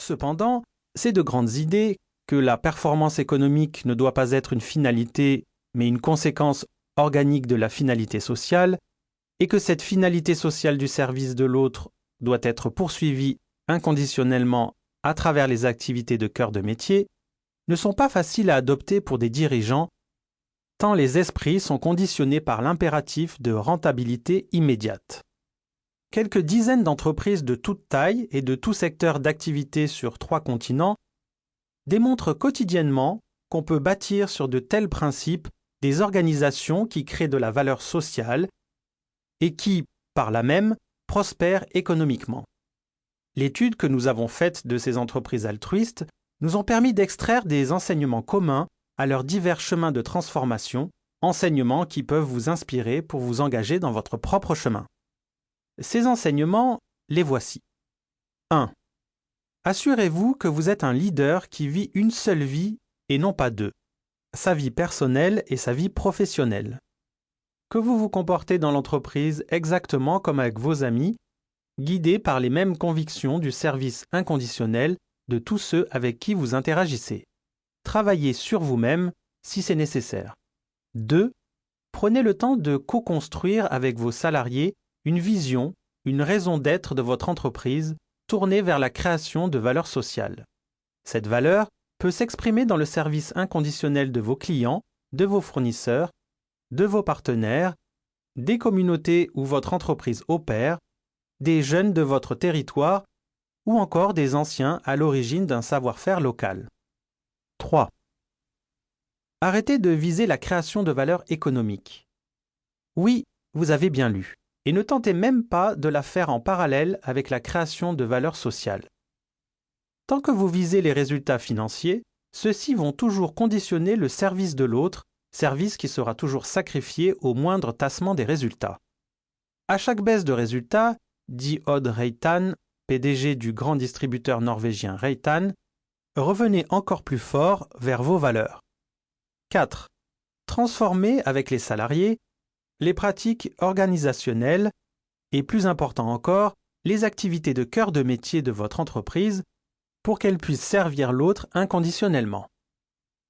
Cependant, ces de grandes idées, que la performance économique ne doit pas être une finalité, mais une conséquence organique de la finalité sociale, et que cette finalité sociale du service de l'autre doit être poursuivie inconditionnellement à travers les activités de cœur de métier, ne sont pas faciles à adopter pour des dirigeants, tant les esprits sont conditionnés par l'impératif de rentabilité immédiate. Quelques dizaines d'entreprises de toute taille et de tout secteur d'activité sur 3 continents démontrent quotidiennement qu'on peut bâtir sur de tels principes des organisations qui créent de la valeur sociale et qui, par là même, prospèrent économiquement. L'étude que nous avons faite de ces entreprises altruistes nous ont permis d'extraire des enseignements communs à leurs divers chemins de transformation, enseignements qui peuvent vous inspirer pour vous engager dans votre propre chemin. Ces enseignements, les voici. 1. Assurez-vous que vous êtes un leader qui vit une seule vie et non pas deux, sa vie personnelle et sa vie professionnelle. Que vous vous comportez dans l'entreprise exactement comme avec vos amis, guidés par les mêmes convictions du service inconditionnel de tous ceux avec qui vous interagissez. Travaillez sur vous-même si c'est nécessaire. 2. Prenez le temps de co-construire avec vos salariés une vision, une raison d'être de votre entreprise tournée vers la création de valeur sociale. Cette valeur peut s'exprimer dans le service inconditionnel de vos clients, de vos fournisseurs, de vos partenaires, des communautés où votre entreprise opère, des jeunes de votre territoire ou encore des anciens à l'origine d'un savoir-faire local. 3. Arrêtez de viser la création de valeur économique. Oui, vous avez bien lu, et ne tentez même pas de la faire en parallèle avec la création de valeur sociale. Tant que vous visez les résultats financiers, ceux-ci vont toujours conditionner le service de l'autre, service qui sera toujours sacrifié au moindre tassement des résultats. À chaque baisse de résultats, dit Odd Reitan, PDG du grand distributeur norvégien Reitan, revenez encore plus fort vers vos valeurs. 4. Transformez avec les salariés les pratiques organisationnelles et, plus important encore, les activités de cœur de métier de votre entreprise pour qu'elles puissent servir l'autre inconditionnellement.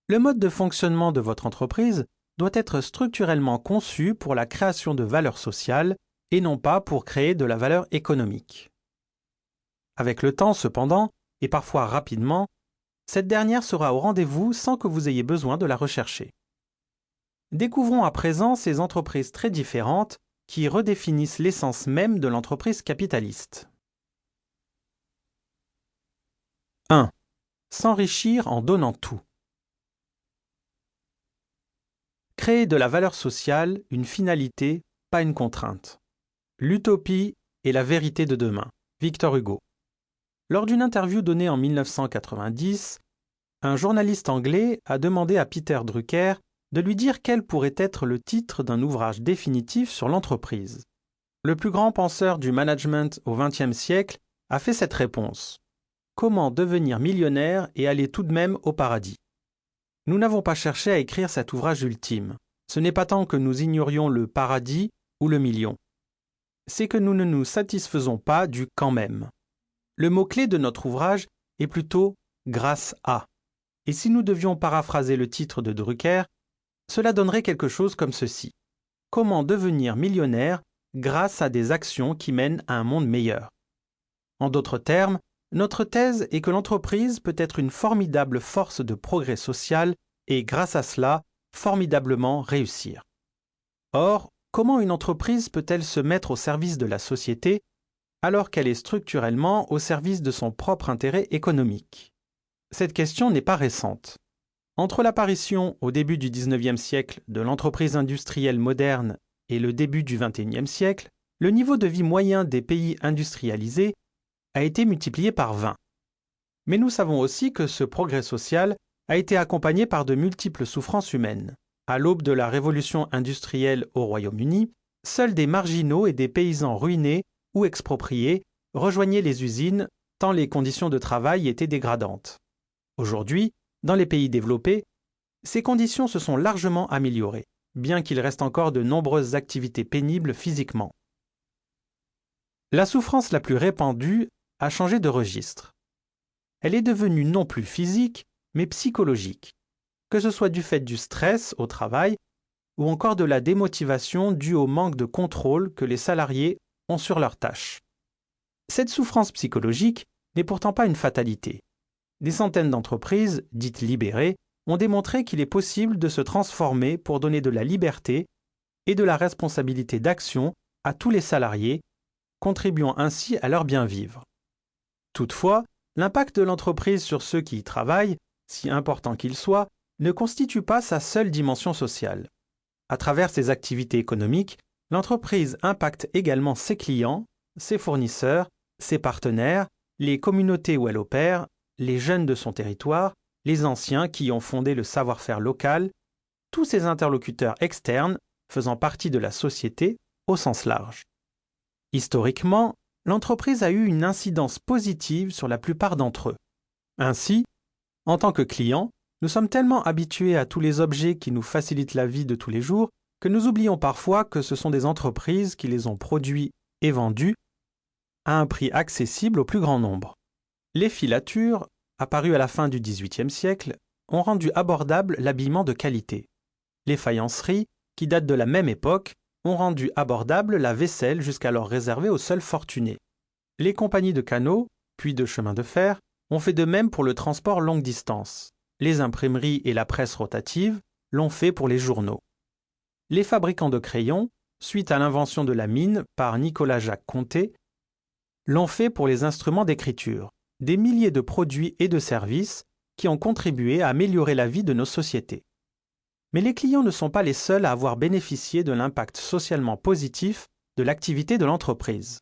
Le mode de fonctionnement de votre entreprise doit être structurellement conçu pour la création de valeur sociale et non pas pour créer de la valeur économique. Avec le temps, cependant, et parfois rapidement, cette dernière sera au rendez-vous sans que vous ayez besoin de la rechercher. Découvrons à présent ces entreprises très différentes qui redéfinissent l'essence même de l'entreprise capitaliste. 1. S'enrichir en donnant tout. Créer de la valeur sociale, une finalité, pas une contrainte. L'utopie et la vérité de demain. Victor Hugo. Lors d'une interview donnée en 1990, un journaliste anglais a demandé à Peter Drucker de lui dire quel pourrait être le titre d'un ouvrage définitif sur l'entreprise. Le plus grand penseur du management au XXe siècle a fait cette réponse. Comment devenir millionnaire et aller tout de même au paradis? Nous n'avons pas cherché à écrire cet ouvrage ultime. Ce n'est pas tant que nous ignorions le paradis ou le million. C'est que nous ne nous satisfaisons pas du quand même. Le mot-clé de notre ouvrage est plutôt « grâce à ». Et si nous devions paraphraser le titre de Drucker, cela donnerait quelque chose comme ceci. Comment devenir millionnaire grâce à des actions qui mènent à un monde meilleur. En d'autres termes, notre thèse est que l'entreprise peut être une formidable force de progrès social et, grâce à cela, formidablement réussir. Or, comment une entreprise peut-elle se mettre au service de la société alors qu'elle est structurellement au service de son propre intérêt économique? Cette question n'est pas récente. Entre l'apparition au début du XIXe siècle de l'entreprise industrielle moderne et le début du XXIe siècle, le niveau de vie moyen des pays industrialisés a été multiplié par 20. Mais nous savons aussi que ce progrès social a été accompagné par de multiples souffrances humaines. À l'aube de la révolution industrielle au Royaume-Uni, seuls des marginaux et des paysans ruinés ou expropriés rejoignaient les usines tant les conditions de travail étaient dégradantes. Aujourd'hui, dans les pays développés, ces conditions se sont largement améliorées, bien qu'il reste encore de nombreuses activités pénibles physiquement. La souffrance la plus répandue a changé de registre. elle est devenue non plus physique, mais psychologique, que ce soit du fait du stress au travail ou encore de la démotivation due au manque de contrôle que les salariés ont sur leurs tâches. Cette souffrance psychologique n'est pourtant pas une fatalité. Des centaines d'entreprises, dites libérées, ont démontré qu'il est possible de se transformer pour donner de la liberté et de la responsabilité d'action à tous les salariés, contribuant ainsi à leur bien-vivre. Toutefois, l'impact de l'entreprise sur ceux qui y travaillent, si important qu'il soit, ne constitue pas sa seule dimension sociale. À travers ses activités économiques, l'entreprise impacte également ses clients, ses fournisseurs, ses partenaires, les communautés où elle opère, les jeunes de son territoire, les anciens qui ont fondé le savoir-faire local, tous ces interlocuteurs externes faisant partie de la société au sens large. Historiquement, l'entreprise a eu une incidence positive sur la plupart d'entre eux. Ainsi, en tant que clients, nous sommes tellement habitués à tous les objets qui nous facilitent la vie de tous les jours que nous oublions parfois que ce sont des entreprises qui les ont produits et vendus à un prix accessible au plus grand nombre. Les filatures, apparues à la fin du XVIIIe siècle, ont rendu abordable l'habillement de qualité. Les faïenceries, qui datent de la même époque, ont rendu abordable la vaisselle jusqu'alors réservée aux seuls fortunés. Les compagnies de canaux, puis de chemins de fer, ont fait de même pour le transport longue distance. Les imprimeries et la presse rotative l'ont fait pour les journaux. Les fabricants de crayons, suite à l'invention de la mine par Nicolas-Jacques Conté, l'ont fait pour les instruments d'écriture. Des milliers de produits et de services qui ont contribué à améliorer la vie de nos sociétés. Mais les clients ne sont pas les seuls à avoir bénéficié de l'impact socialement positif de l'activité de l'entreprise.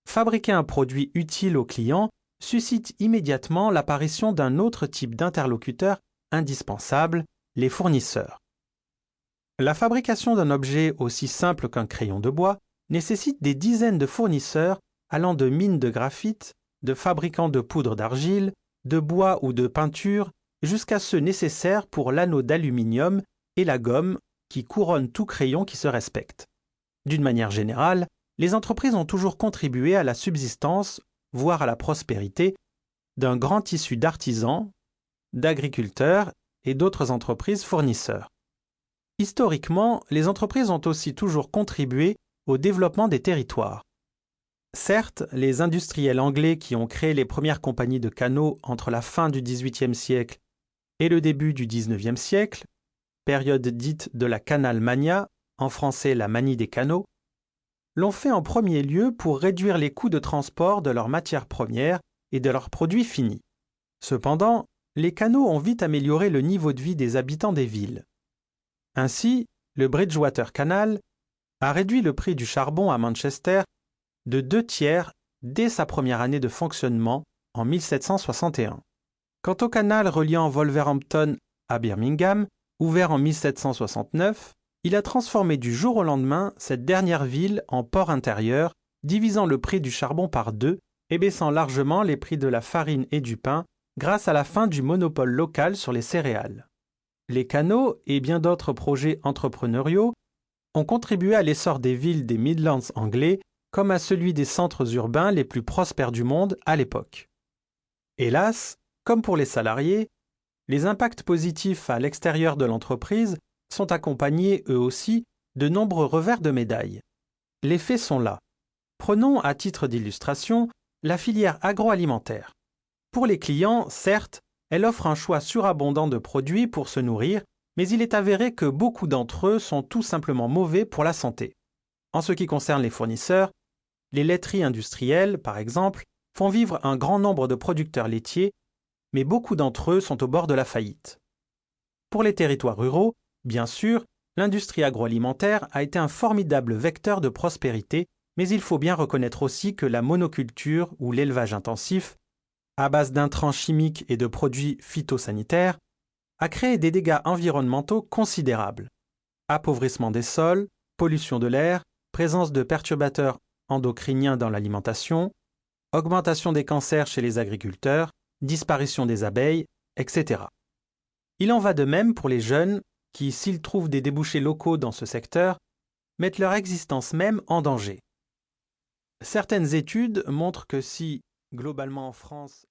Fabriquer un produit utile aux clients suscite immédiatement l'apparition d'un autre type d'interlocuteur indispensable, les fournisseurs. La fabrication d'un objet aussi simple qu'un crayon de bois nécessite des dizaines de fournisseurs allant de mines de graphite, de fabricants de poudre d'argile, de bois ou de peinture, jusqu'à ceux nécessaires pour l'anneau d'aluminium et la gomme qui couronnent tout crayon qui se respecte. D'une manière générale, les entreprises ont toujours contribué à la subsistance, voire à la prospérité, d'un grand tissu d'artisans, d'agriculteurs et d'autres entreprises fournisseurs. Historiquement, les entreprises ont aussi toujours contribué au développement des territoires. Certes, les industriels anglais qui ont créé les premières compagnies de canaux entre la fin du XVIIIe siècle et le début du XIXe siècle, période dite de la Canal Mania, en français la manie des canaux, l'ont fait en premier lieu pour réduire les coûts de transport de leurs matières premières et de leurs produits finis. Cependant, les canaux ont vite amélioré le niveau de vie des habitants des villes. Ainsi, le Bridgewater Canal a réduit le prix du charbon à Manchester de 2/3 dès sa première année de fonctionnement en 1761. Quant au canal reliant Wolverhampton à Birmingham, ouvert en 1769, il a transformé du jour au lendemain cette dernière ville en port intérieur, divisant le prix du charbon par 2 et baissant largement les prix de la farine et du pain grâce à la fin du monopole local sur les céréales. Les canaux et bien d'autres projets entrepreneuriaux ont contribué à l'essor des villes des Midlands anglais comme à celui des centres urbains les plus prospères du monde à l'époque. Hélas, comme pour les salariés, les impacts positifs à l'extérieur de l'entreprise sont accompagnés, eux aussi, de nombreux revers de médaille. Les faits sont là. Prenons à titre d'illustration la filière agroalimentaire. Pour les clients, certes, elle offre un choix surabondant de produits pour se nourrir, mais il est avéré que beaucoup d'entre eux sont tout simplement mauvais pour la santé. En ce qui concerne les fournisseurs, les laiteries industrielles, par exemple, font vivre un grand nombre de producteurs laitiers, mais beaucoup d'entre eux sont au bord de la faillite. Pour les territoires ruraux, bien sûr, l'industrie agroalimentaire a été un formidable vecteur de prospérité, mais il faut bien reconnaître aussi que la monoculture ou l'élevage intensif, à base d'intrants chimiques et de produits phytosanitaires, a créé des dégâts environnementaux considérables. Appauvrissement des sols, pollution de l'air, présence de perturbateurs endocriniens dans l'alimentation, augmentation des cancers chez les agriculteurs, disparition des abeilles, etc. Il en va de même pour les jeunes qui, s'ils trouvent des débouchés locaux dans ce secteur, mettent leur existence même en danger. Certaines études montrent que si, globalement en France,